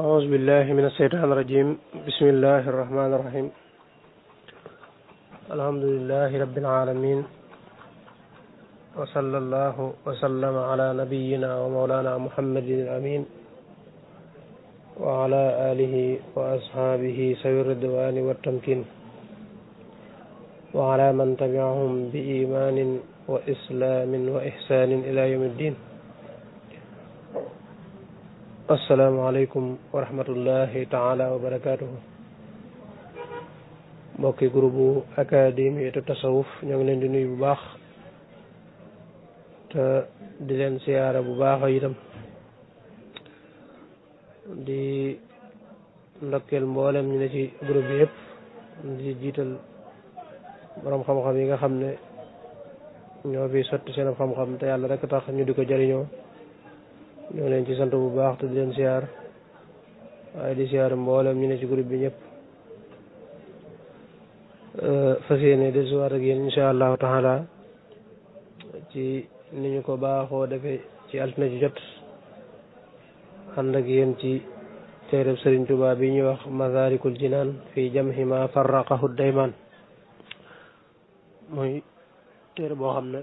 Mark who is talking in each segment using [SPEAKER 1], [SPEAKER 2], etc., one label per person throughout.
[SPEAKER 1] أعوذ بالله من الشيطان الرجيم بسم الله الرحمن الرحيم الحمد لله رب العالمين وصلى الله وسلم على نبينا ومولانا محمد الأمين وعلى آله وأصحابه سوي الرضوان والتمكين وعلى من تبعهم بإيمان وإسلام وإحسان إلى يوم الدين. asalaamaaleykum wa rahmatullahi taala wa barakaatuhu. mbokki groupe académie te tasawuf ñoo ngi leen di nuyu bu baax te di leen siyaara bu baax itam di ndokkeel mboolem ñu ne ci groupe bi yëpp di jiital borom xam-xam yi nga xam ne ñoo fi sotti seen xam-xam te yàlla rek tax ñu di ko jëriñoo. ñoo leen ci sant bu baax te di leen siyaar waaye di siyaar mboolem ñu ne ci groupe bi ñëpp fas yéene de suwaat ak yéen insha allahu taala ci ni ñu ko baaxoo defee ci altine ci jot ànd ak yéen ci téereb Sëriñ Tuubaa bi ñuy wax masaalikul jinaan fi jamhi ma farraqahu daymaan mooy téere boo xam ne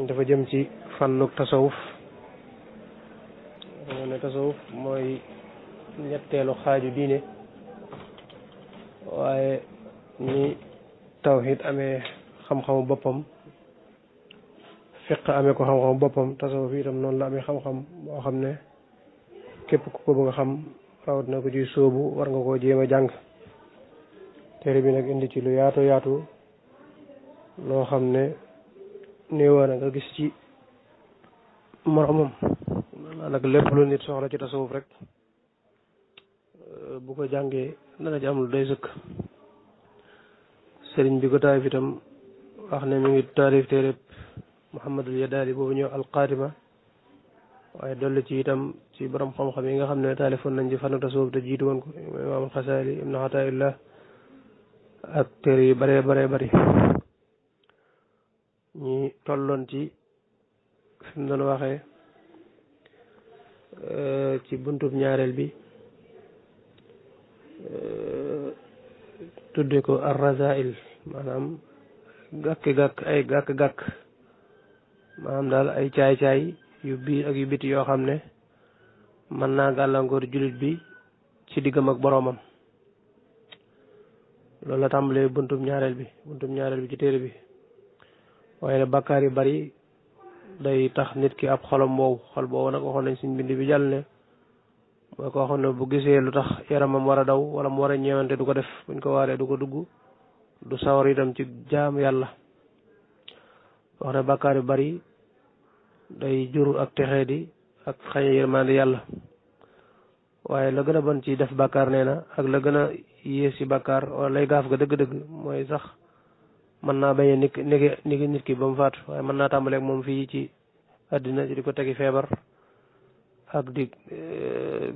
[SPEAKER 1] dafa jëm ci fànnuk tasawuf. moo ne tasawuf mooy ñetteelu xaaju diine waaye ni tawhid amee xam-xamu boppam fiq amee ko xam-xamu boppam tasawuf itam noonu la amee xam-xam boo xam ne képp ku ko bëgg a xam rawat na ko ci sóobu war nga koo jéem a jàng. téere bi nag indi ci lu yaatu yaatu loo xam ne néewoon na nga gis ci moromam. nag lépp lu nit soxla ci tasawuf rek bu ko jàngee dana ci am lu doy sëkk. sëriñ bi ko taarif itam wax ne mi ngi taarif téereb Muhammadul Yadaali boobu ñëw alqaatima waaye dolli ci itam ci borom xam-xam yi nga xam ne taalifoon nañ ci fànn tasawuf te jiitu woon ko imaam Xasaali ibnu Ataillah ak téere yu bare bare bari ñi tolloon ci fi mu doon waxee ci buntub ñaareel bi tudde ko ar-razail maanaam gàkk-gàkk ay gàkk-gàkk maanaam daal ay caay-caay yu biir ak yu biti yoo xam ne mën naa gàllankoor jullit bi ci diggam ak boroomam. loolu la tàmbalee buntub ñaareel bi ci téere bi waaye ne bàkkaar yu bari day tax nit ki ab xolam wow xol boobu nag waxoon nañ suñ bind bi jàll ne mooy ko waxoon ne bu gisee lu tax yaramam war a daw wala mu war a ñeewante du ko def buñ ko waaree du ko dugg du sawar itam ci jaam yàlla. wax ne bàkkaar yu bari day jur ak texee di ak xañe yërmande yàlla waaye la gën a bon ci def bàkkaar nee na ak la gën a yées ci bàkkaar wala lay gaaf ga dëgg-dëgg mooy sax mën naa bañ a niki nit ki ba mu faatu waaye mën naa tàmbaleeg moom fii ci àddina di ko tegi feebar ak di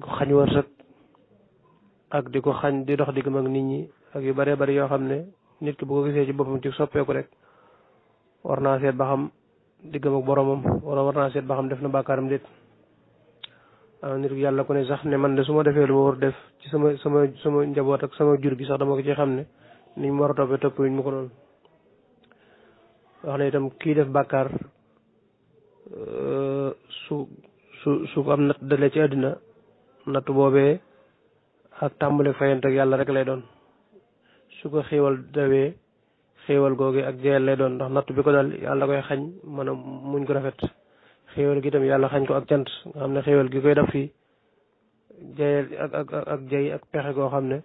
[SPEAKER 1] ko xañ wërsëg ak di ko xañ di dox diggam ak nit ñi ak yu bëree bëri yoo xam ne nit ki bu ko gisee ci boppam ci soppeeku rek war naa seet ba xam diggam ak boromam wala war naa seet ba xam def na bàkkaaram déet. nit ki yàlla ko ne sax ne man de su ma defee lu ma war def ci sama njaboot ak sama jur gi sax dama ko ci xam ne niñ ma war a toppee topp ñu ma ko noonu. wax na itam kii def bàkkaar su ko am natt dalee ci àddina natt boobee ak tàmbale fayante ak yàlla rek lay doon su ko xéewal dawee xéewal googu ak jeyal lay doon ndax natt bi ko dal yàlla koy xañ mën a muñ ko rafet xéewal gi itam yàlla xañ ko ak cant nga xam ne xéewal gi koy def fii jeyal ak jey ak pexe koo xam ne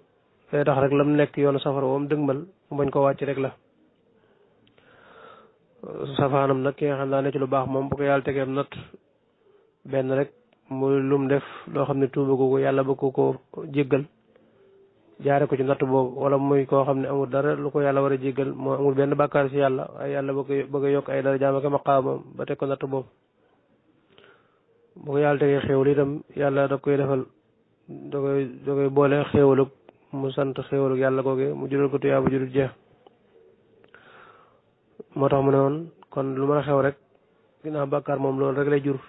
[SPEAKER 1] day tax rek lam nekk yoonu safara woom dëgmal mu bañ ko wàcc rek la. safaanam nag ki nga xam daa ne ci lu baax moom bu ko yàlla tegeem natt benn rek muy lum def loo xam ne tuuba ko yàlla bëgg ko jéggal jaare ko ci natt boobu wala muy koo xam ne amul dara lu ko yàlla war a jéggal moo amul benn bàkkaar ci yàlla waaye yàlla bëgg a yokk ay dara jaam ak maqaamam ba teg ko natt boobu bu ko yàlla tegee xéewal itam yàlla da koy defal da koy boole xéewalug mu sant xéewalug yàlla googe mu jural ko tuyaa bu jurul jeex. moo tax mu ne woon kon lu mën a xew rek ginnaaw bàkkaar moom loolu rek lay jur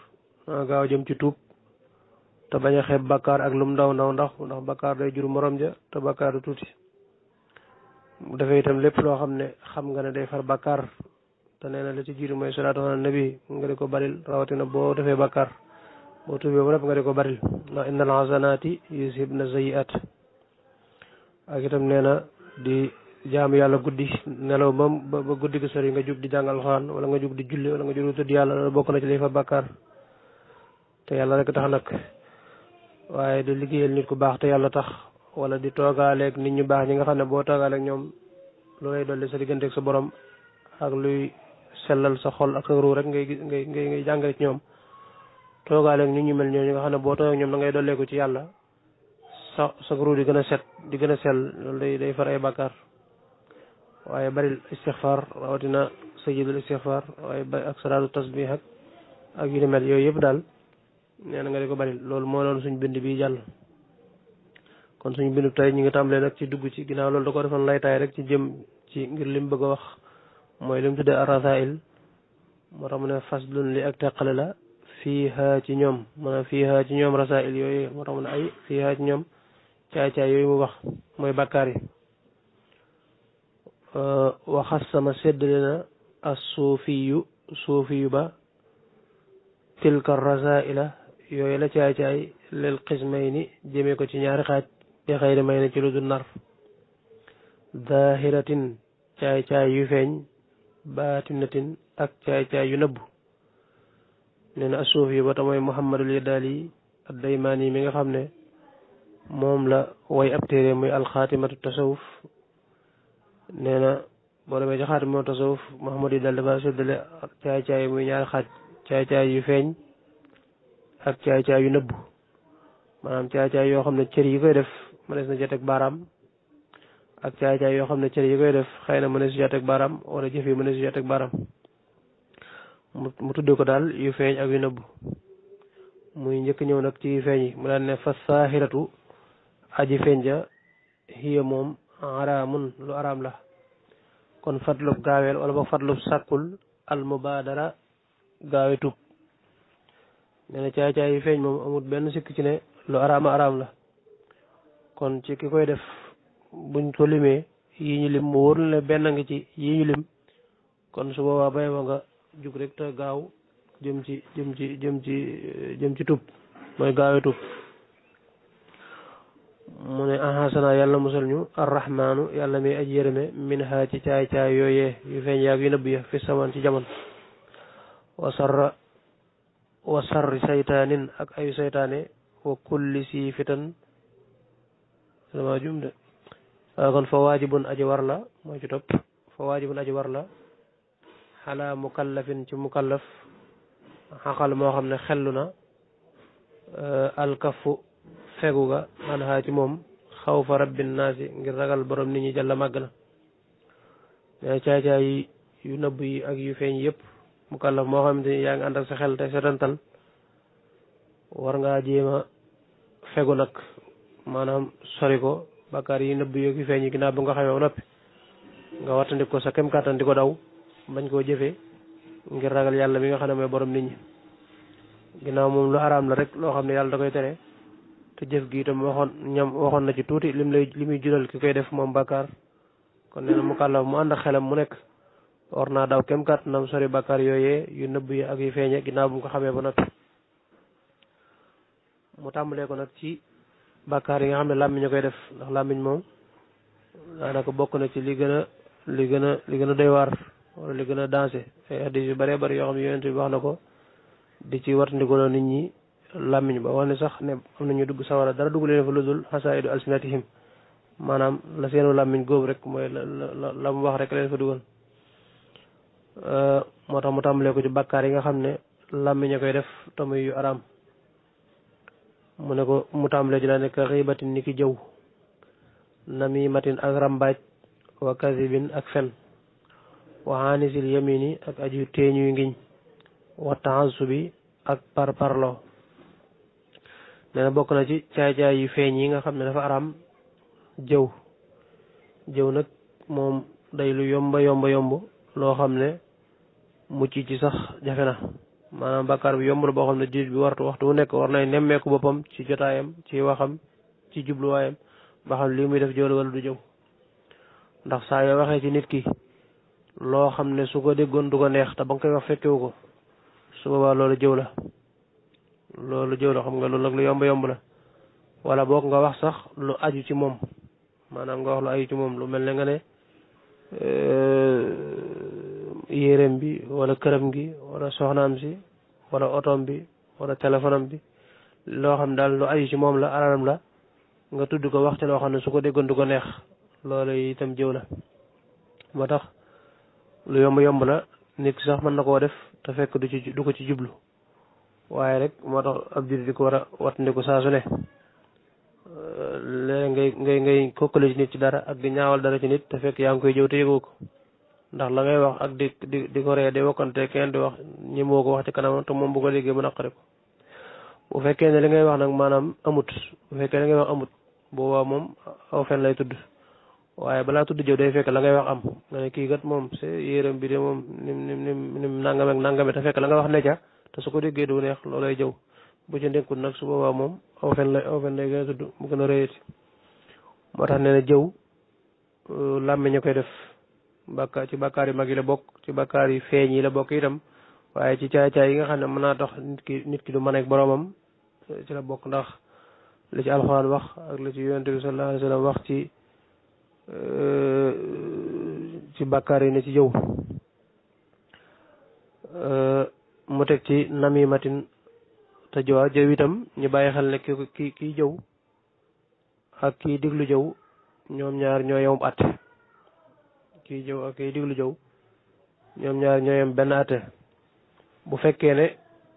[SPEAKER 1] gaaw jëm ci tuub te bañ a xeeb bakkaar ak lum ndaw ndaw ndax bakkaar day jur morom ja te bakkaar du tuuti mu defee itam lépp loo xam ne xam nga ne day far bakkaar te nee na la ci jiitu mooy salaatu ala nabi nga di ko baril rawatina boo defee bakkaar boo tuubee ba nga di ko baril ndax innal hasanati yuzhibna sayyi'at ak itam nee na di jaamu yàlla guddi nelaw ba guddi gi sori nga jug di jàng alxuraan wala nga jug di julli wala nga jug di tudd yàlla loolu bokk na ci liy far bakkaar te yàlla rek tax nag waaye di liggéeyal nit ku baax te yàlla tax wala di toogaaleeg nit ñu baax ñi nga xam ne boo toogaaleeg ñoom lu lay dolli sa digganteeg sa borom ak luy sellal sa xol ak sa ruu rek ngay jàngale ci ñoom toogaaleeg nit ñu mel ñooñu nga xam ne boo toog ñoom da ngay dolleeku ci yàlla sa ruu di gën a set di gën a sell loolu day far ay bàkkaar waaye baril istixfaar rawatina sayyidul istixfaar waaye ak salaatu tasbih ak yu ni mel yooyu yëpp daal nee na nga di ko baril loolu moo doon suñ bind bi jàll kon suñu bindu tey ñu ngi tàmbalee nag ci dugg ci ginnaaw loolu da ko defoon laytaay rek ci jëm ci ngir lim bëgg a wax mooy lim tuddee ar-rasaa'il moo tax mu ne faslun li ak teqale la fiiha ci ñoom maanaam fiiha ci ñoom rasaa'il yooyu moo tax mu ne ay fiiha ci ñoom caay-caay yooyu mu wax mooy bàkkaar yi waxas sama séddale na as suufiyu ba tilka rasaa'ila yooyu la caay-caay lil qismayni jëmee ko ci ñaari xaaj bi xëyri may na ci lu dul nar zahiratin caay-caay yu feeñ baatinatin ak caay-caay yu nëbbu nee na asuufi ba ta mooy Muhammadul Yadaali ad-Daymaani mi nga xam ne moom la way ab téere muy alxaatimatu tasawuf nee na boo demee ci xaatimatu tasawuf Muhammad yi daal dafa séddale caay-caay muy ñaari xaaj caay-caay yu feeñ ak caay-caay yu nëbbu maanaam caay-caay yoo xam ne cër yi koy def mënees na ca teg baaraam ak caay-caay yoo xam ne cër yi koy def xëy na mënees ca teg baaraam wala jëf yi mënees ca teg baaraam mu tuddee ko daal yu feeñ ak yu nëbbu muy njëkk ñëw nag ci yu feeñ yi mu daan ne fa saahiratu aji feeñ ja hiya moom araamun lu araam la kon fatlub gaaweel wala boog fatlub sàkkul al mubaadara gaawe tub nee na caay-caay yu feeñ moom amul benn sikk ci ne lu araam la kon ci ki koy def buñ ko limee yi ñu lim mu wóor la ne benn ngi ci yi ñu lim kon su boobaa bay ma nga jug rek te gaaw jëm ci tub mooy gaawe tub mu ne ahasana yàlla musal ñu arrahmaanu yàlla mi aji yërëme min ha ci caay-caay yooyee yu feeñ yaag yu nëbb ya fi saman ci jamono wa sarri saytaanin ak ayu saytaane wa kulli si fitan dama jum de kon fa waajibun aji war la mooy ci topp fa waajibun aji war la xalaa mukallafin ci mukallaf xaqal moo xam ne xellu na alkafu fegu ga an xaa ci moom xaw fa rabbin naasi ngir ragal borom nit ñi jàlla màgg na mais caay-caay yu nëbb yi ak yu feeñ yëpp mukallaf moo xam ne yaa ngi ànd ak sa xel te setantal war ngaa jéema fegu nag maanaam sori ko bakkaar yi nëbb yi yu feeñ yi ginnaaw bu nga xamee noppi nga wattandik ko sa kem kàttan di ko daw bañ koo jëfee ngir ragal yàlla mi nga xam ne mooy borom nit ñi ginnaaw moom lu araam la rek loo xam ne yàlla da koy tere te jëf gi itam waxoon na ci tuuti li muy jural ki koy def moom bakkaar kon nee na mukallaf mu ànd ak xelam mu nekk war naa daw kem kàttanam sori bakkaar yooyee yu nëbb yi ak yu feeñe ginnaaw bu mu ko xamee ba noppi mu tàmbalee ko nag ci bakkaar yi nga xam ne làmmiñ a koy def ndax làmmiñ moom daanaka bokk na ci li gën a doy waar wala li gën a dansé ay hadis yu bëree bëri yoo xam ne yonent bi wax na ko di ci wartandikuloo nit ñi làmmiñ ba wax ne sax ne am nañu dugg sawara dara dugg leen fa lu dul xasaidu alsinatihim maanaam la seenu làmmiñ góob rek mooy la mu wax rek leen fa dugal moo tax mu tàmbalee ko ci bakkaar yi nga xam ne làmmiñ a koy def tamuy yu araam mu ne ko mu tàmbalee ci la nekk xiibatin ni ki jëw namimatin ak rambaaj wa kasibin ak fen wa anisil yamini ak aju teeñuy ngiñ wa taasubi ak parparloo nee na bokk na ci caay-caay yu feeñ yi nga xam ne dafa araam jëw nag moom day lu yomba yomb loo xam ne mucc ci sax jafe na maanaam bàkkaar bi yomb la boo xam ne jullit bi waxtu wu nekk war nay nemmeeku boppam ci jotaayam ci waxam ci jubluwaayam ba xam lii muy def jëw la wala du jëw ndax saa yoo waxee ci nit ki loo xam ne su ko déggoon du ko neex te ba nga koy wax fekkewu ko su boobaa loolu jëw la xam nga loolu nag lu yomb la wala boog nga wax sax lu aju ci moom maanaam nga wax lu aju ci moom lu mel ne nga ne yéreem bi wala këram gi wala soxnaam si wala otoom bi wala téléphone am bi loo xam daal lu aju ci moom la alalam la nga tudd ko wax ci loo xam ne su ko déggoon du ko neex loolu itam jëw la moo tax lu yomb la nit sax mën na koo def te fekk du ko ci jublu waaye rek moo tax ab jullit di ko war a wattandiku saa su ne léeg ngay kokkale ci nit ci dara ak di ñaawal dara ci nit te fekk yaa ngi koy jëw te yëgoo ko ndax la ngay wax ak di ko ree di wokkante kenn di wax ñi moo ko wax ci kanam te moom bu ko déggee mu naqari ko bu fekkee ne li ngay wax nag maanaam amut bu fekkee li ngay wax amut boobaa moom aw fen lay tudd waaye balaa tudd jëw day fekk la ngay wax am nga ne kii kat moom c'est yéreem bi de moom nim nangame ak nangame te fekk la nga wax ne ca te su ko déggee du neex loolay jëw bu ci nekkul nag su boobaa moom aw fen lay gën a tudd mu gën a rëyati moo tax nee na jëw làmmiñ a koy def ci bàkkaar yi mag yi la bokk ci bàkkaar yi feeñ yi la bokk itam waaye ci caay-caay yi nga xam ne mën naa tax nit ki du mën ak boroomam ci la bokk ndax li ci alxuraan wax ak li ci yonent bi sallallahu alayhi wa sallam wax ci bàkkaar yi ne ci jëw mu teg ci namimatin te jëw itam ñu bàyyi xel ne kii jëw ak kii diglu jëw ñoom ñaar ñoo yem àtte kii jëw ak kii diglu jëw ñoom ñaar ñoo yem benn àtte bu fekkee ne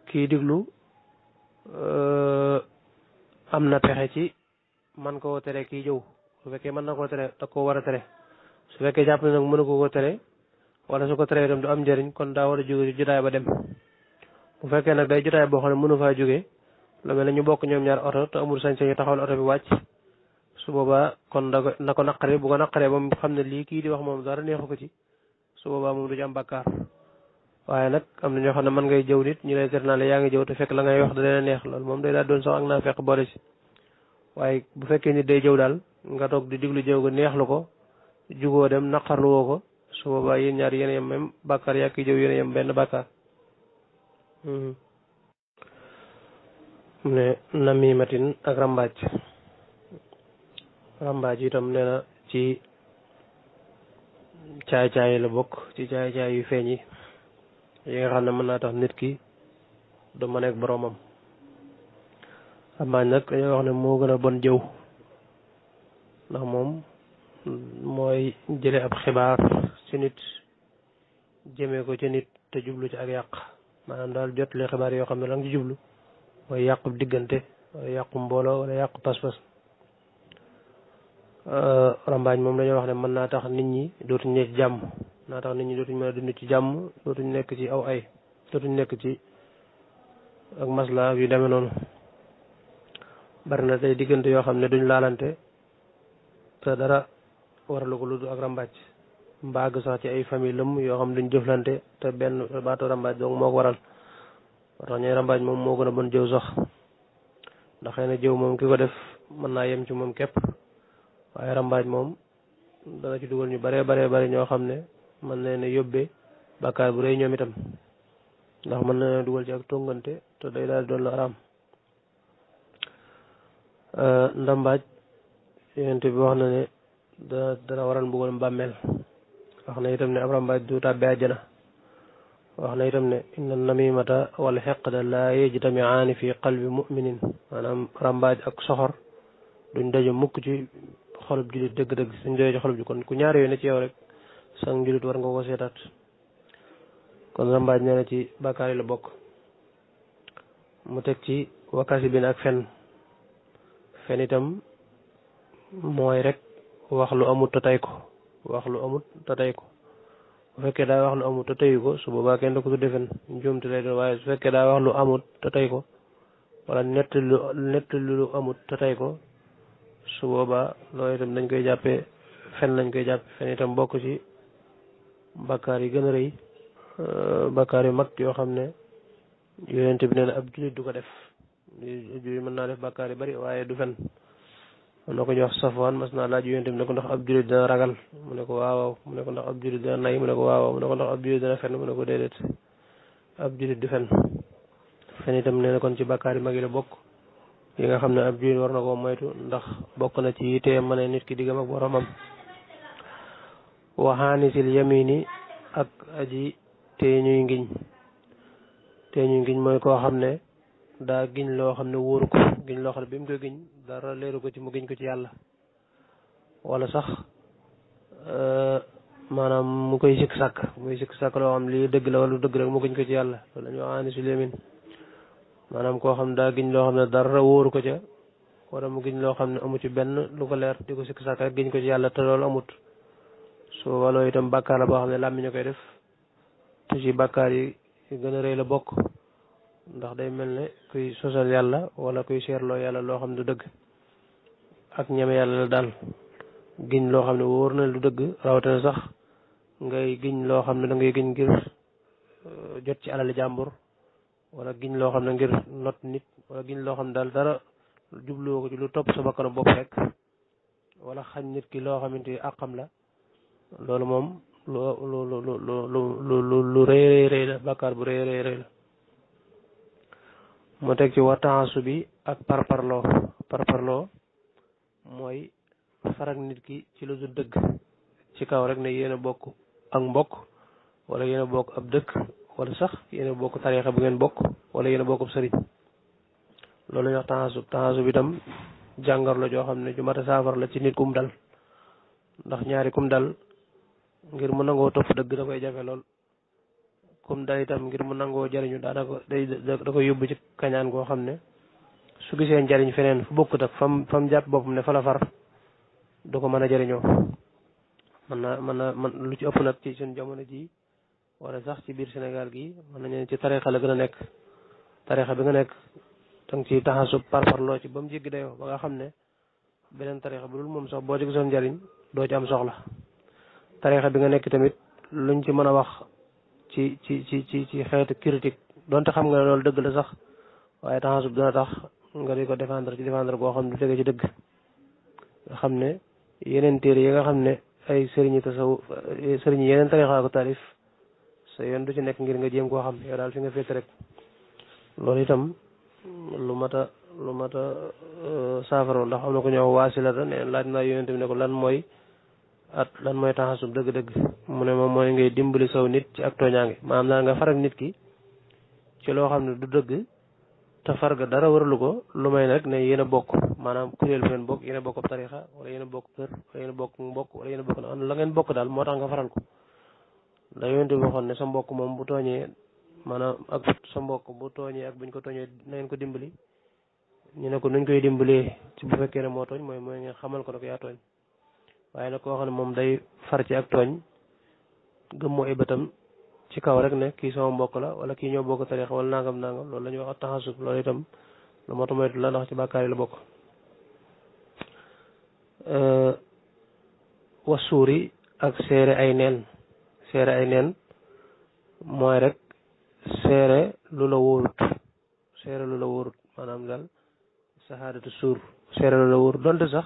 [SPEAKER 1] kii diglu am na pexe ci man koo tere kii jëw su fekkee mën na koo tere da koo war a tere su fekkee jàpp ne nag mënu ko tere wala su ko teree itam du am njëriñ kon daa war a jóge ci jotaay ba dem bu fekkee nag day jotaay boo xam ne mënu faa jóge lu mel ne ñu bokk ñoom ñaar oto te amul sañ-sañu taxawal oto bi wàcc su boobaa kon na ko naqari bu ko naqaree ba mu xam ne lii kii di wax moom dara neexu ko ci su boobaa moom du ci am bàkkaar waaye nag am na ñoo xam ne mën ngay jëw nit ñu lay tere naa la yaa ngi jëw te fekk la ngay wax da leen neex loolu moom day daal doon sax ak naa fekk boole si waaye bu fekkee nit day jëw daal nga toog di diglu jëw ga neexlu ko jugoo dem naqarlu woo ko su boobaa yéen ñaar yéen a yem même bàkkaar yaa ki jëw yéen a yem benn bàkkaar ne namimatin ak rambaaj itam nee na ci caay-caay la bokk ci caay-caay yu feeñ yi nga xam ne mën naa tax nit ki du mën ak boroomam rambaaj nag dañoo wax ne moo gën a bon jëw ndax moom mooy jële ab xibaar ci nit jëmee ko ci nit te jublu ci ak yàq maanaam daal jot li xibaar yoo xam ne la nga ci jublu mooy yàqu diggante wala yàqu mbooloo wala yàqu pas-pas rambaaj moom dañoo wax ne mën naa tax nit ñi dootuñ nekk ci jàmm naa tax nit ñi dootuñ mën a dund ci jàmm dootuñ nekk ci aw ay dootuñ nekk ci ak masla yu demee noonu bari na tey diggante yoo xam ne duñ laalante te dara waralu ko lu dul ak rambaaj mbaag sax ci ay famille lëm yoo xam duñ jëflante te benn baatu rambaaj donc moo ko waral moo tax ñooy rambaaj moom moo gën a bon jëw sax ndax xëy na jëw moom ki ko def mën naa yem ci moom képp waaye rambaaj moom dana ci dugal ñu bare ñoo xam ne mën na ne yóbbee bàkkaar bu rëy ñoom itam ndax mën na dugal ci ak tongante te day daal doon la araam ndambaaj yonent bi wax na ne dana waral mbugal mbàmmeel wax na itam ne ab rambaaj du tàbbi àjjana wax na itam ne inna namimata wal xeqda laa yejtamiaani fi qalbi muminin maanaam rambaaj ak soxor duñ daje mukk ci xolub julit dëgg-dëgg suñ doyee ci xolub ji kon ku ñaar yooyu ne ci yow rek sang julit war nga ko seetaat kon rambaaj nee na ci bàkkaar yi la bokk mu teg ci wakasi bin ak fen itam mooy rek wax lu amut te tey ko wax lu amut te tey ko bu fekkee daa wax lu amut te teyu ko su boobaa kenn du ko tudde fen njuumte lay doon waaye su fekkee daa wax lu amut te tey ko wala nett lu amut te tey ko su boobaa loolu itam dañ koy jàppee fen lañ koy jàppe fen itam bokk ci bakkaar yi gën a rëy bakkaar yu mag yoo xam ne yonent bi nee na ab jullit du ko def jullit mën naa def bàkkaar yu bari waaye du fen am na ko ñu wax Safwaan mas naa laaj yonent bi ne ko ndax ab jullit dana ragal mu ne ko waaw mu ne ko ndax ab jullit dana nay mu ne ko waaw mu ne ko ndax ab jullit dana fen mu ne ko déedéet ab jullit du fen fen itam nee na kon ci bàkkaar yi mag yi la bokk yi nga xam ne ab jullit war na koo moytu ndax bokk na ci yitee ma ne nit ki diggam ak boromam waxaanisil yamini ak aji tee ñuy ngiñ mooy koo xam ne daa giñ loo xam ne wóoru ko giñ loo xam ne bi mu koy giñ dara leeru ko ci mu giñ ko ci yàlla wala sax maanaam mu koy sikk sàkk loo xam lii dëgg la wala lu dëgg rek mu giñ ko ci yàlla loolu la ñuy wax aanisul yamin maanaam koo xam daa giñ loo xam ne dara wóoru ko ca wala mu giñ loo xam ne amu ci benn lu ko leer di ko sikk sàkk rek giñ ko ci yàlla te loolu amut su waloo itam bàkkaar la boo xam ne làmmiñ ñu koy def te ci bàkkaar yi gën a rëy la bokk ndax day mel ne kuy sosal yàlla wala kuy seerloo yàlla loo xam ne du dëgg ak ñeme yàlla la daal giñ loo xam ne wóor na lu dëgg rawatina sax ngay giñ loo xam ne da ngay giñ ngir jot ci alali jàmbur wala giñ loo xam ne ngir not nit wala giñ loo xam ne daal dara jubluwoo ko ci lu topp sa bakkanu bopp rek wala xañ nit ki loo xamante ni àqam la loolu moom lu rëy la bàkkaar bu rëy la mu teg ci wataasu bi ak parparloo mooy farak nit ki ci lu du dëgg ci kaw rek ne yéen a bokk ak mbokk wala yéen a bokk ab dëkk wala sax yéen a bokk tariixa bu ngeen bokk wala yéen a bokk ab sëriñ loolu ñuy wax taxasub bi itam jàngar la joo xam ne ju mat a saafar la ci nit kum dal ndax ñaari kum dal ngir mu nangoo topp dëgg da koy jafe lool kum dal itam ngir mu nangoo jariñu daanaka da koy yóbbu ci kañaan goo xam ne su gisee njariñ feneen fu bokkut ak fam jàpp boppam ne fa la far du ko mën a jariñoo man lu ci ëpp nag ci suñ jamono ji wala sax ci biir Sénégal gi mën nañu ci tariixa la gën a nekk tariixa bi nga nekk danga ci taxasub parparloo ci ba mu jéggi dayoo ba nga xam ne beneen tariixa bu dul moom sax boo ci gisoon njariñ doo ci am soxla tariixa bi nga nekk tamit luñ ci mën a wax ci xeetu critique donte xam nga ne loolu dëgg la sax waaye taxasub dina tax nga di ko défendre goo xam ne du tege ci dëgg nga xam ne yeneen téere yi nga xam ne ay sëriñi yeneen tariixa ko taalif sa yoon du ci nekk ngir nga jéem koo xam yow daal fi nga féete rek loolu itam lu mat a saafara ndax am na ko ñëw waasila ta ne laaj naa yonent bi ne ko lan mooy taxasub dëgg-dëgg mu ne moom mooy ngay dimbali saw nit ci ak tooñaange maanaam daal nga farak nit ki ci loo xam ne du dëgg te farga dara waralu ko lu may nag ne yéen a bokk maanaam kuréel bu ngeen bokk yéen a bokk ab tariixa wala yéen a bokk kër wala yéen a bokk mbokk wala yéen a bokk la ngeen bokk daal moo tax nga faral ko ndax yonent bi waxoon ne sa mbokk moom bu tooñee maanaam ak sa mbokk bu tooñee ak buñ ko tooñee na ngeen ko dimbali ñu ne ko nuñ koy dimbalee ci bu fekkee ne moo tooñ mooy ngeen xamal ko ne ko yaa tooñ waaye nag koo xam ne moom day far ci ak tooñ gëmmoo ay bëtam ci kaw rek ne kii sama mbokk la wala kii ñoo bokk tariixa wala nangam loolu la ñuy wax taxasub loolu itam lu moo tax moytu la ndax ci bàkkaar yi la bokk wasuuri ak seere ay neen mooy rek seere lu la wóorut maanaam daal sahaadatu suur seere lu la wóorut donte sax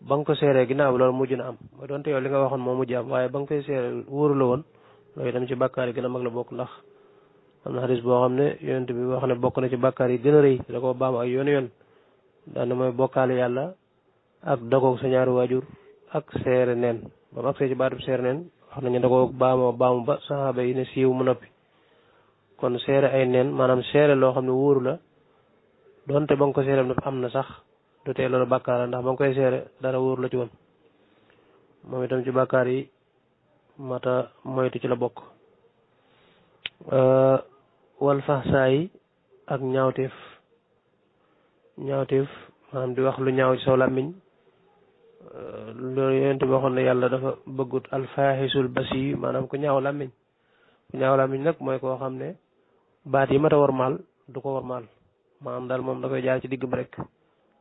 [SPEAKER 1] ba nga ko seeree ginnaaw bi loolu mujj na am mooy donte yow li nga waxoon moo mujj am waaye ba nga koy seere wóoru la woon loolu itam ci bàkkaar yi gën a mag la bokk ndax am na xadis boo xam ne yonent bi wax ne bokk na ci bàkkaar yi gën a rëy da ko baam ak yoon daane mooy bokkaale yàlla ak dogoog sa ñaari waajur ak seere neen ba mu agsee ci baatub seere neen wax nañu da ko baamu ba saxaaba yi ne siiw mu noppi kon seere ay neen maanaam seere loo xam ne wóoru la donte ba nga ko seere am na sax du tee loolu bàkkaar la ndax ba nga koy seere dara wóoru la ci woon moom itam ci bàkkaar yi mata moytu ci la bokk wal faxsaa yi ak ñaawteef maanaam di wax lu ñaaw ci saw làmmiñ loolu yonent bi waxoon ne yàlla dafa bëggut alfaaxisul basi maanaam ku ñaaw làmmiñ nag mooy koo xam ne baat yi mat a warmaal du ko warmaal maanaam daal moom da koy jaar ci digg ba rek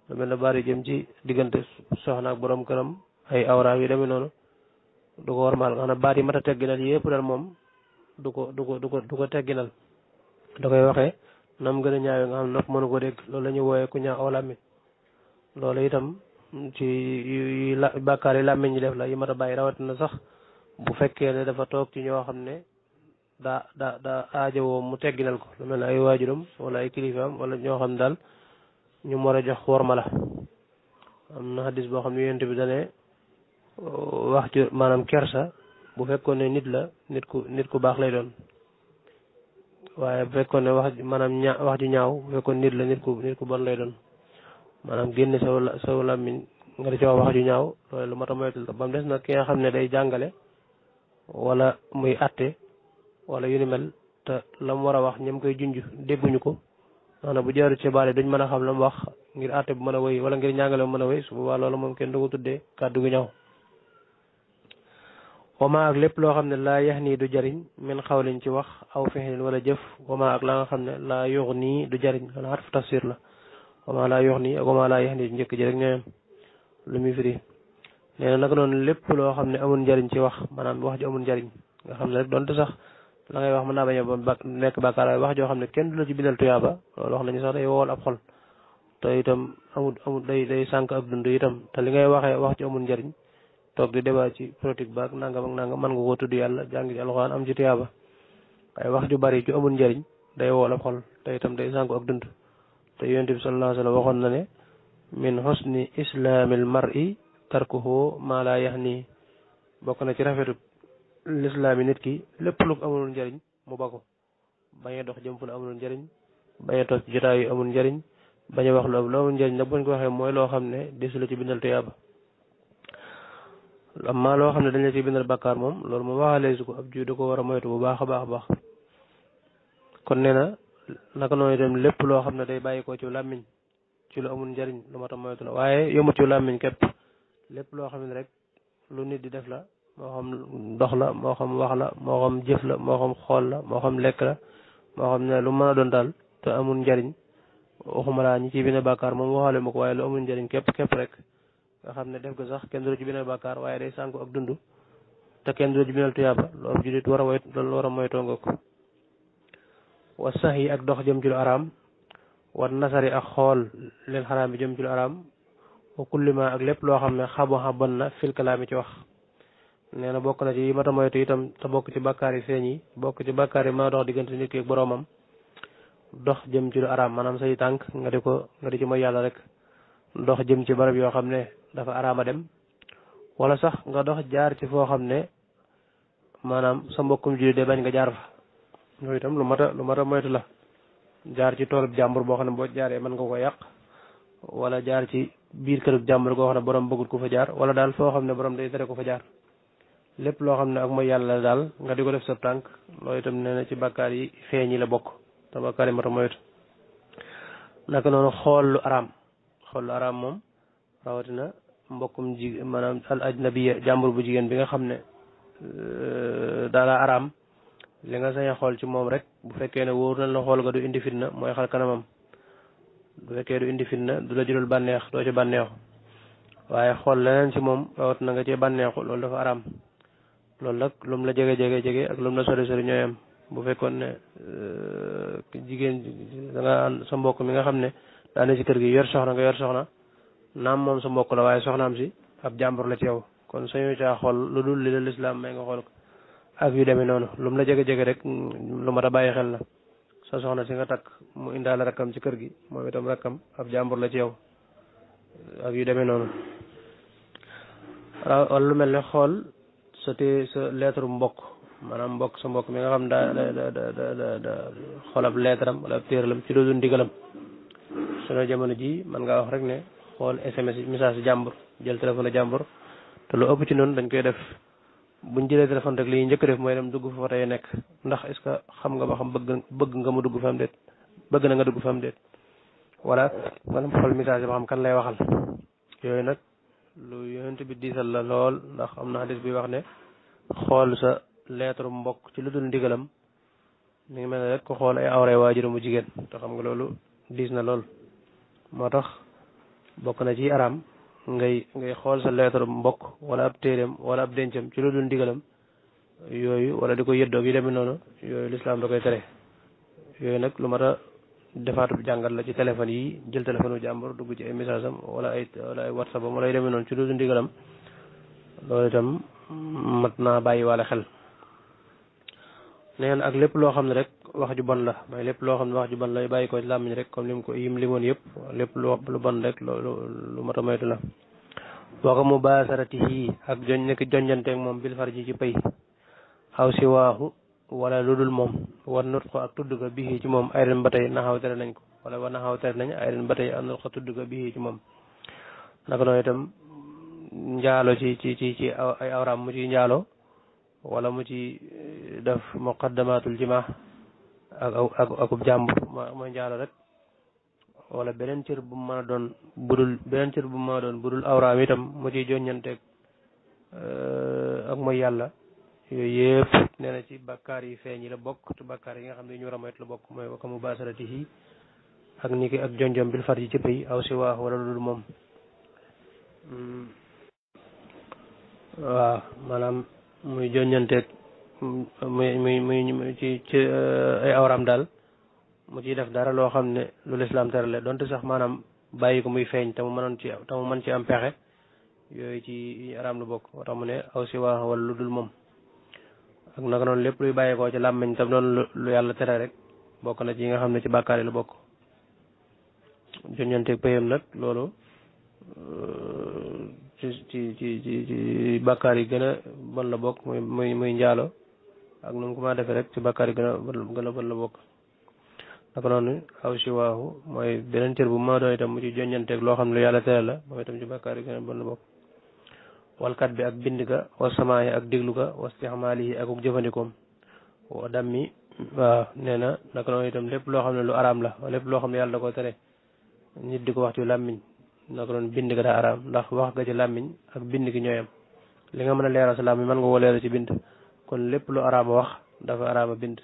[SPEAKER 1] lu mel ne baat yi jëm ci diggante soxna ak borom këram ay awraam yi demee noonu du ko warmaal nga xam ne baat yi mat a tegginal yëpp daal moom du ko tegginal da koy waxee nam gën a ñaawee nga xam nopp mënu ko dégg loolu la ñuy wooyee ku ñaaw aw làmmiñ loolu itam ci bàkkaar yi làmmiñ ñi def la yi mat a bàyyi rawatina sax bu fekkee ne dafa toog ci ñoo xam ne daa aajowoo mu tegginal ko lu mel ne ay waajuram wala ay kilifaam wala ñoo xam ne daal ñu war a jox worma la am na hadis boo xam ne yonent bi dane wax ci maanaam kersa bu fekkoon ne nit la nit ku baax lay doon waaye bu fekkoon ne wax maanaam wax ju ñaaw bu fekkoon nit la nit ku bon lay doon maanaam génne saw làmmiñ nga di ci wax ju ñaaw loolu lu mat a moytul ba mu des nag ki nga xam ne day jàngale wala muy atte wala yu ni mel te la mu war a wax ñam koy junj dégguñu ko maanaam bu jaaru ci baale duñ mën a xam la mu wax ngir atte bu mën a wéy wala ngir njàngale bu mën a wéy su boobaa loolu moom kenn du ko tuddee kàddu gu ñaaw wama ak lépp loo xam ne laa yax nii du jariñ min xawlin ci wax aw fexlin wala jëf wama ak la nga xam ne laa yox nii du jariñ xanaa xarfu tafsir la wama laa yox nii ak wama laa yax nii njëkk ji rek ñooyam lu muy firi nee na naka noonu lépp loo xam ne amul njariñ ci wax maanaam wax ju amul njariñ nga xam ne rek donte sax la ngay wax mën naa bañ a nekk bàkkaar waaye wax joo xam ne kenn du la ci bindal tuyaaba loolu wax nañu sax day wool ab xol te itam amul day sànq ak dund itam te li ngay waxee wax ju amul njariñ toog di débat ci politique baak nangam ak nangam mën nga koo tudd yàlla jàng ci alxuraan am ci tuyaaba waaye wax ju bari ju amul njariñ day wool ab xol te itam day sànq ak dund te yonent bi sallallahu alayhi wa sallam waxoon na ne min husni islaamil mar'i tarkuhu ma la yahni bokk na ci rafetu lislaam yi nit ki lépp lu amul njariñ mu ba ko bañ a dox jëm fu ne amul njariñ bañ a toog ci jotaay yu amul njariñ bañ a wax lu amul njariñ nag buñ ko waxee mooy loo xam ne desu la ci bindal tuyaaba amma loo xam ne dañ la ci bindal bàkkaar moom loolu moom waxalee su ko ab ju da ko war a moytu bu baax a baax a baax kon nee na naka noonu itam lépp loo xam ne day bàyyi ko ci làmmiñ ci lu amul njariñ lu mat a moytu la waaye yomut ci làmmiñ képp lépp loo xam ne rek lu nit di def la moo xam dox la moo xam wax la moo xam jëf la moo xam xool la moo xam lekk la moo xam ne lu mën a doon daal te amul njariñ waxuma laa ñi ci bind bàkkaar moom waxaale ma ko waaye lu amul njariñ képp rek nga xam ne def ko sax kenn du ci bindal bàkkaar waaye day sànku ak dund te kenn du ci bindal tuyaaba loolu julit war a moytu loolu war a moytoo nga ko wa sax yi ak dox jëm ci lu araam wa nasari ak xool leen xaraam bi jëm ci lu araam wa kullima ak lépp loo xam ne xaban na fil kalaami ci wax nee na bokk na ci yi mata moytu itam te bokk ci bàkkaar yi feeñ yi bokk ci bàkkaar yi mën a dox diggante nit ki ak boroomam dox jëm ci lu araam maanaam say tànk nga di ci mooy yàlla rek dox jëm ci barab yoo xam ne dafa araama dem wala sax nga dox jaar ci foo xam ne maanaam sa mbokkum jullit de bañ nga jaar fa loolu itam lu mat a moytu la jaar ci toolub jàmbur boo xam ne boo jaaree mën nga ko yàq wala jaar ci biir kërub jàmbur goo xam ne borom bëggut ko fa jaar wala daal foo xam ne borom day tere ko fa jaar lépp loo xam ne ak mooy yàlla daal nga di ko def sa tànk loolu itam nee na ci bàkkaar yi feeñ yi la bokk te bàkkaar yi mat a moytu naka noonu xool lu araam moom rawatina mbokkum maanaam al ajnabiya jàmbur bu jigéen bi nga xam ne daala araam li nga sañ a xool ci moom rek bu fekkee ne wóor na la xool nga du indi fitna mooy xar kanamam bu fekkee du indi fitna du la jural bànneex doo ci bànneexu waaye xool leneen ci moom rawatina nga cee bànneexu loolu dafa araam loolu nag lum la jege ak lum la sori ñooyam bu fekkoon ne jigéen da nga sa mbokk mi nga xam ne daane ci kër gi yor soxna nga yor soxna naam moom sa mbokk la waaye soxnaam si ab jàmbur la ci yow kon sañoo caa xool lu dul li la lislaam may nga xool ko ak yu demee noonu lum la jege rek lu mat a bàyyi xel la sa soxna si nga takk mu indaale rakkam ci kër gi moom itam rakkam ab jàmbur la ci yow ak yu demee noonu wala lu mel ne xool sa lettre mbokk maanaam sa mbokk mi nga xam da xool ab lettre am wala ab téeralam ci doodu ndigalam sunu jamono ji man ngaa wax rek ne xool SMS message jàmbur jël téléphone jàmbur te lu ëpp ci noonu dañ koy def buñ jëlee téléphone rek li ñuy njëkk def mooy dem dugg fa fa tey nekk ndax est-ce que xam nga ba xam bëgg nga mu dugg fa am déet bëgg na nga dugg fa am déet wala maanaam xool message ba xam kan lay waxal yooyu nag lu yonent bi diisal la lool ndax am na hadis bi wax ne xool sa lettre mbokk ci lu dul ndigalam mi ngi mel ne rek ko xool ay awray waajur mu jigéen te xam nga loolu diis na lool moo tax bokk na ci araam ngay xool sa lettre mbokk wala ab téeréem wala ab dencam ci lu dul ndigalam yooyu wala di ko yëddoog yi demee noonu yooyu lislaam da koy tere yooyu nag lu mat a defaatu jàngat la ci téléphone yi jël téléphone jàmbur dugg ci ay message am wala ay whatsapp am wala ay demee noonu ci lu ndigalam loolu itam mat naa bàyyi wala xel. neen ak lépp loo xam ne rek wax ju bon la mooy lépp loo xam ne wax ju bon lay bàyyi ko ci làmmiñ rek comme lim ko limoon yëpp lépp lu bon rek lu mat a moytu la. waxa mu baasaratihi ak nekk jonjanteeg moom bil farji ci pay aw si waaxu wala lu dul moom war nut ko ak tudd ko bii ci moom ay ren ba tey naxaw tere nañ ko wala war naxaw tere nañ ay ren ba tey am nut ko tudd ko bii ci moom. naka noonu itam njaalo ci ay awraam mu ci njaalo wala mu ci def muqaddamatul jima akub jàmbur mooy njaalo rek wala beneen cër bu mu mën a doon budul awraam itam mu ciy joññanteeg ak mooy yàlla yooyu yëpp nee na ci bakkaar yi feeñ yi la bokk te bakkaar yi nga xam ne ñu war a moytu la bokk mooy waka mu baasaratihi ak ni ki ak jonjom bil far yi ci pay aw si waax wala lu dul moom. waaw maanaam muy joññanteeg muy ci ay awraam daal mu ciy def dara loo xam ne lu lislaam terale donte sax maanaam bàyyi ko muy feeñ te mu mën ci am pexe yooyu ci araam lu bokk moo tax mu ne aw si waax wala lu dul moom. ak naka noonu lépp luy bàyyeekoo ci làmmiñ tam doon lu yàlla tere rek bokk na ci yi nga xam ne ci bàkkaar yi la bokk. joññanteeg payam nag loolu ci bàkkaar yi gën a bon la bokk muy njaalo ak nu mu ko ma defee rek ci bàkkaar yi gën a bon la bokk. naka noonu aw si waaxu mooy beneen cër bu ma doon itam mu ci joññanteeg loo xam ne lu yàlla tere la mooy itam ci bàkkaar yi gën a bon la bokk. walkat bi ak bind ga wa samaayi ak déglu ga wa istixmaalihi ak jëfandikoom wa dammi waaw nee na naka noonu itam lépp loo xam ne lu araam la lépp loo xam ne yàlla da ko tere nit di ko wax ci làmmiñ naka noonu bind ga daa araam ndax wax ga ci làmmiñ ak bind gi ñooyam li nga mën a leeral sa làmmiñ mën nga ko leeral ci bind kon lépp lu araama wax dafa araama bind.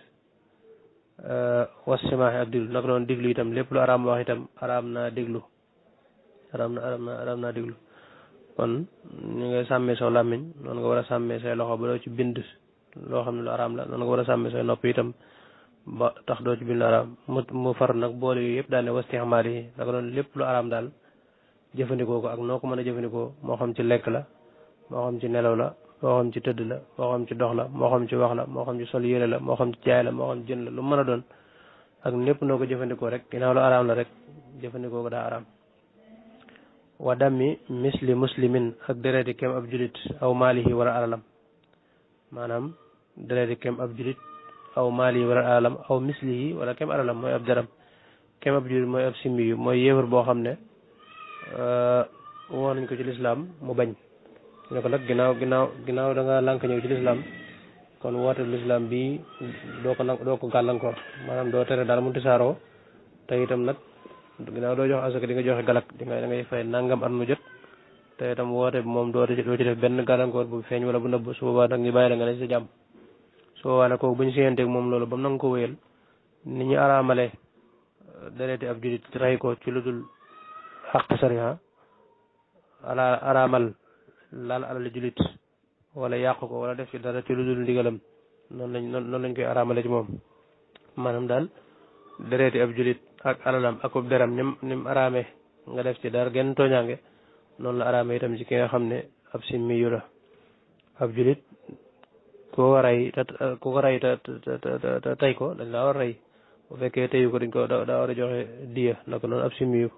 [SPEAKER 1] wa samaayi ak déglu naka noonu déglu itam lépp lu araama wax itam araam naa déglu araam naa déglu. kon ñu ngay sàmmee soo làmmiñ noonu nga war a sàmmee say loxo ba doo ci bind loo xam ne lu araam la noonu nga war a sàmmee say nopp itam ba tax doo ci bind lu araam mu far nag boole yooyu yëpp daal ne wastixmaal yi naka noonu lépp lu araam daal jëfandikoo ko ak noo ko mën a jëfandikoo moo xam ci lekk la moo xam ci nelaw la moo xam ci tëdd la moo xam ci dox la moo xam ci wax la moo xam ci sol yére la moo xam ci jaay la moo xam ci jën la lu mën a doon ak népp noo ko jëfandikoo rek ginnaaw lu araam la rek jëfandikoo ko daa araam. wa dammi misli muslimin ak dereti kem ab julit aw maalihi wala alalam maanaam dereti kem ab julit aw maalihi wala alalam aw mislihi wala kem alalam mooy ab daram kem ab julit mooy ab simmiyu mooy yéefar boo xam ne woo nañ ko ci lislaam mu bañ ne ko nag ginnaaw da nga lànk ñëw ci lislaam kon woote lislaam bii doo ko gàllankoor maanaam doo tere daal mu tisaaroo te itam nag ginnaaw doo jox asaka di nga joxe galak da ngay fay nangam at mu jot te itam woote bi moom doo ci def benn gàllankoor bu feeñ wala bu nëbb su boobaa nag ñu bàyyi la nga ne sa jàmm su boobaa nag kooku bu ñu siyanteeg moom loolu ba mu nanga ko wéyal ni ñu araamale dereeti ab julit rey ko ci lu dul xaq sariya araamal laal alal julit wala yàq ko wala def ci dara ci lu dul ndigalam noonu lañ koy araamale ci moom maanaam daal dereeti ab julit ak alalam akub deram ni mu araamee nga def ci dara genn tooñaange noonu la araamee itam ci ki nga xam ne ab simmiyu la ab julit ku ko rey te tey ko dañ laa war a rey bu fekkee teyu ko dañ ko daa war a joxe diya naka noonu ab simmiyu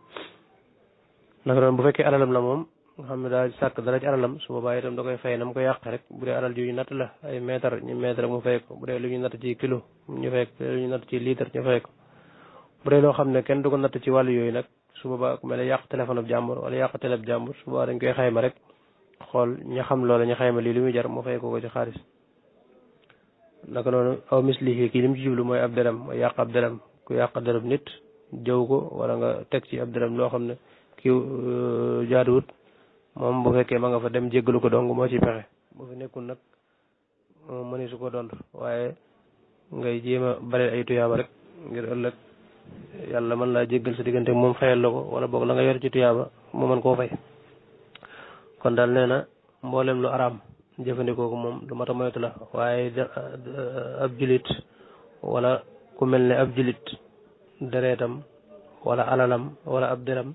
[SPEAKER 1] naka noonu bu fekkee alalam la moom nga xam ne daa sàkk dara ci alalam su boobaa itam da koy fay na mu ko yàq rek bu dee alal ju ñu natt la ay mètre mu fay ko bu dee lu ñu natt ci kilo ñu fay ko lu ñu natt ci litre ñu fay ko bu dee loo xam ne kenn du ko natt ci wàllu yooyu nag su boobaa ku mel ne yàq téléphone ab jàmbur wala yàq télé ab jàmbur su boobaa dañ koy xayma rek xool ña xam loola ñu xayma lii li muy jar mu fay ko ci xaalis naka noonu aw mislihi kii li mu ci jublu mooy ab deram mooy yàq ab deram ku yàq deram nit jëw ko wala nga teg ci ab deram loo xam ne kii jaaduwut moom bu fekkee ma nga fa dem jéggalu ko dong moo ci pexe bu fi nekkul nag moom mëni su ko dond waaye ngay jéem a bare ay tuyaaba rek ngir ëllëg yàlla mën laa jéggal sa diggante moom fayal la ko wala boog la nga yor ci tuyaaba mu mën koo fay kon daal nee na mboolem lu araam jëfandikoo ko moom lu mat a moytu la waaye ab julit wala ku mel ne ab julit deretam wala alalam wala ab deram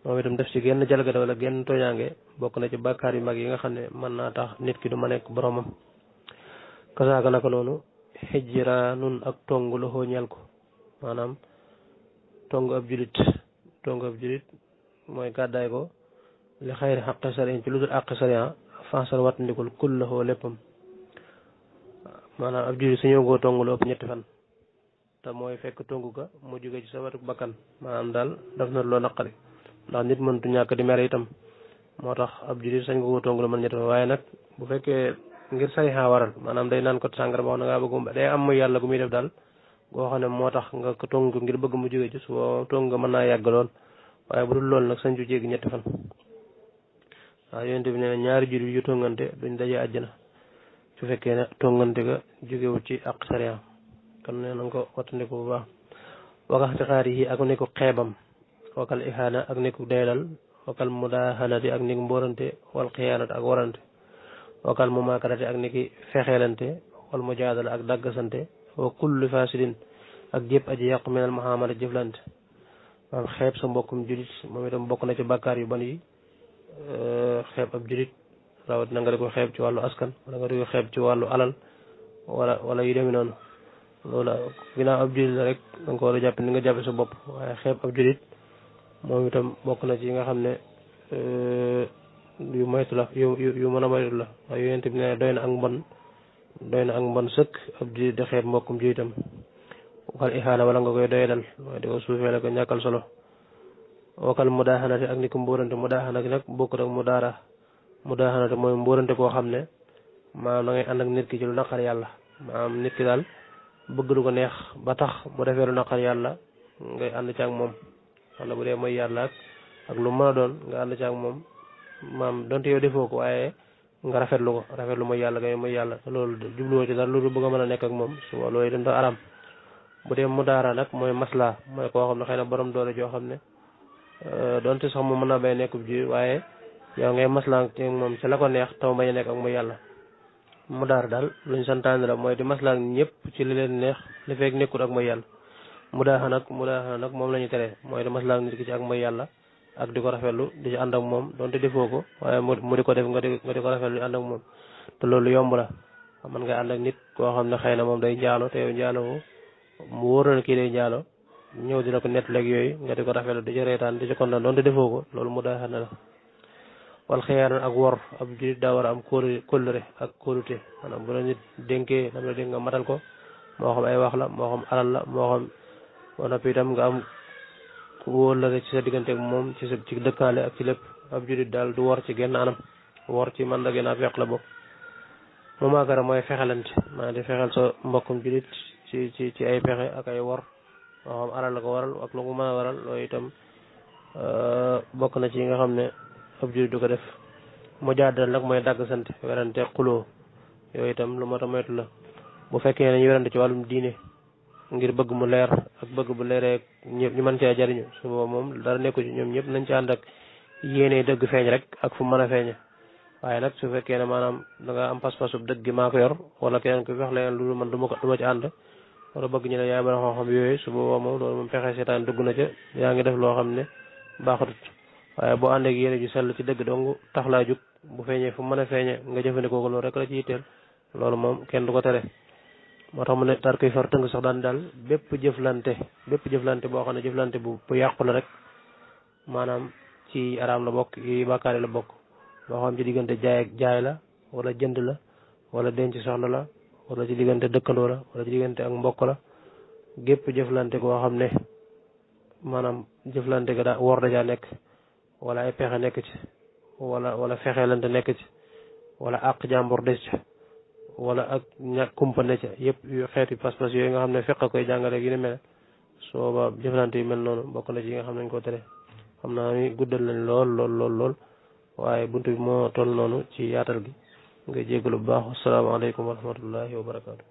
[SPEAKER 1] moom itam def ci genn jalgate wala genn tooñaange bokk na ci bàkkaar yu mag yi nga xam ne mën naa tax nit ki du ma nekk boromam kasaaka naka noonu hijraanun ak tong loxoo ñeel ko maanaam tong ab julit mooy gàddaay ko li xayri xaqi sariya ci lu dul àqi sariya fansal wattandikul kullahu léppam maanaam ab julit suñoo koo tong lu ëpp ñetti fan te mooy fekk tongu ga mu jóge ci sa wetu bakkan maanaam daal daf na loo naqari ndax nit mëntu ñàkk di mere itam moo tax ab julit sañ ko tong lu mën ñetti fan waaye nag bu fekkee ngir sariya waral maanaam day naan ko sàngara boo xam ne ngaa bëgg day am muy yàlla gu muy def daal goo xam ne moo tax nga ko tong ngir bëgg mu jóge ci su tong nga mën naa yàgg lool waaye bu dul loolu nag sañ ju jéggi ñetti fan waaw yonent bi nee na ñaari julit yu tongante duñ daje àjjana su fekkee ne tongante ga jógewul ci ak sariya kon nee na nga ko wattandiku bu baax wakaxti xaari yi ak nekku xeebam wakal ihaana ak nekku daylal wakal mudahanati ak nekku mborante wal xiyaanati ak warante wakal mumakarati ak nekki fexeelante wal mujaadala ak daggasante wa kullu fasidin ak jépp aji yàqu minal muhamala jëflante maanaam xeeb sa mbokkum julit moom itam bokk na ci bàkkaar yu ban yi xeeb ab julit rawat na nga di ko xeeb ci wàllu askan wala nga di ko xeeb ci wàllu alal wala yu demee noonu loolu ginnaaw ab julit la rek da nga ko war a jàpp ni nga jàppe sa bopp waaye xeeb ab julit moom itam bokk na ci yi nga xam ne yu moytu la yu mën a moytu la waaye yonent bi ne doy na ak mbon sëkk ab julit di xeeb mbokkum julitam wakal ihaana wala nga koy doyadal waaye di ko suufee ko ñàkkal solo wakal mudaahanati ak ni ko mbóorante mudaahanati nag bokkut ak mudaahanati mooy mbóorante koo xam ne maanaam da ngay ànd ak nit ki ci lu naqar yàlla maanaam nit ki daal bëgg lu ko neex ba tax bu defee lu naqar yàlla ngay ànd ci ak moom wala bu dee mooy yàlla ak lu mën a doon nga ànd ci ak moom maam donte yow defoo ko waaye nga rafetlu mooy yàlla ngay mooy yàlla te loolu jubluwoo ci dara loolu bëgg a mën a nekk ak moom su loolu dem da aram bu dee mudaara nag mooy masla mooy koo xam ne xëy na borom doole joo xam ne donte sax mu mën a bay nekk ji waaye yow ngay masla ci moom ci la ko neex taw bañ a nekk ak mooy yàlla mudaara daal luñ santaane la mooy di masla ñëpp ci li leen neex li fekk nekkul ak mooy yàlla mudaaxa nag moom la ñu tere mooy di masla nit ki ci ak mooy yàlla ak di ko rafetlu di ci ànd ak moom donte defoo ko waaye mu di ko def nga di ko rafetlu di ànd ak moom te loolu yomb la mën nga ànd ak nit koo xam ne xëy na moom day njaalo te yow njaaloo mu wóor na kii day njaalo ñëw dina ko nett léegi yooyu nga di ko rafetlu di ci reetaan di ci kontaan doonte defoo ko loolu mu daa na la wal xiyaar ak wor ab julit daa war a am kóllëre ak kóolute maanaam bu la nit dénkee dam la dénk nga matal ko moo xam ay wax la moo xam alal la moo xam ba noppi itam nga am wóllëre ci sa diggante ak moom ci dëkkaale ak ci lépp ab julit daal du wor ci genn anam wor ci man da gën a fekk la bokk mu maagara mooy fexelante maanaam di fexel sa mbokkum julit ci ay pexe ak ay wor moo xam alal la ko waral ak lu ko mën a waral loolu itam bokk na ci yi nga xam ne ab julit du ko def mu jaadal nag mooy dagg sant werante xuloo yooyu itam lu moo tax moytu la bu fekkee ne ñu werante ci wàllum diine ngir bëgg mu leer ak bëgg bu leeree ñëpp ñu mën cee jariñu su booba moom dara nekku ci ñoom ñëpp nañ ci ànd ak yéene dëgg feeñ rek ak fu mën a feeñe waaye nag su fekkee ne maanaam da nga am pas-pasu dëgg gi maa ko yor wala keneen ko wax leneen lu man du ma ci ànd wala bëgg ñu ne yaay bana xam-xam yooyu su booba moom loolu moom pexe seetaan dugg na ca yaa ngi def loo xam ne baaxatut waaye boo ànd ak yéene ju sell ci dëgg dong tax laa jug bu feeñee fu mën a feeñe nga jëfandikoo ko loolu rek la ci yitteel loolu moom kenn du ko tere moo tax mu ne tar koy far tënk sax daal bépp jëflante boo xam ne jëflante bu yàqu la rek maanaam ci araam la bokk yi bàkkaari la bokk moo xam ci diggante jaay la wala jënd la wala denc soxna la wala ci diggante dëkkandoo la wala ci diggante ak mbokk la gépp jëflante koo xam ne maanaam jëflante ga daa wor dajaa nekk wala ay pexe nekk ci wala fexeelante nekk ci wala àq jàmbur des ci wala ak ñàkk kumpa ne ca yëpp yu xeeti pas-pas yooyu nga xam ne fekk koy jàngale gi ne mel sooba jëflante yu mel noonu bokk na ci yi nga xam ne nañ ko tere xam naa ni guddal lañ lool waaye buntu bi moo toll noonu ci yaatal gi nga jéggalu bu baax asalaamaaleykum wa rahmatullahi wa barakaatu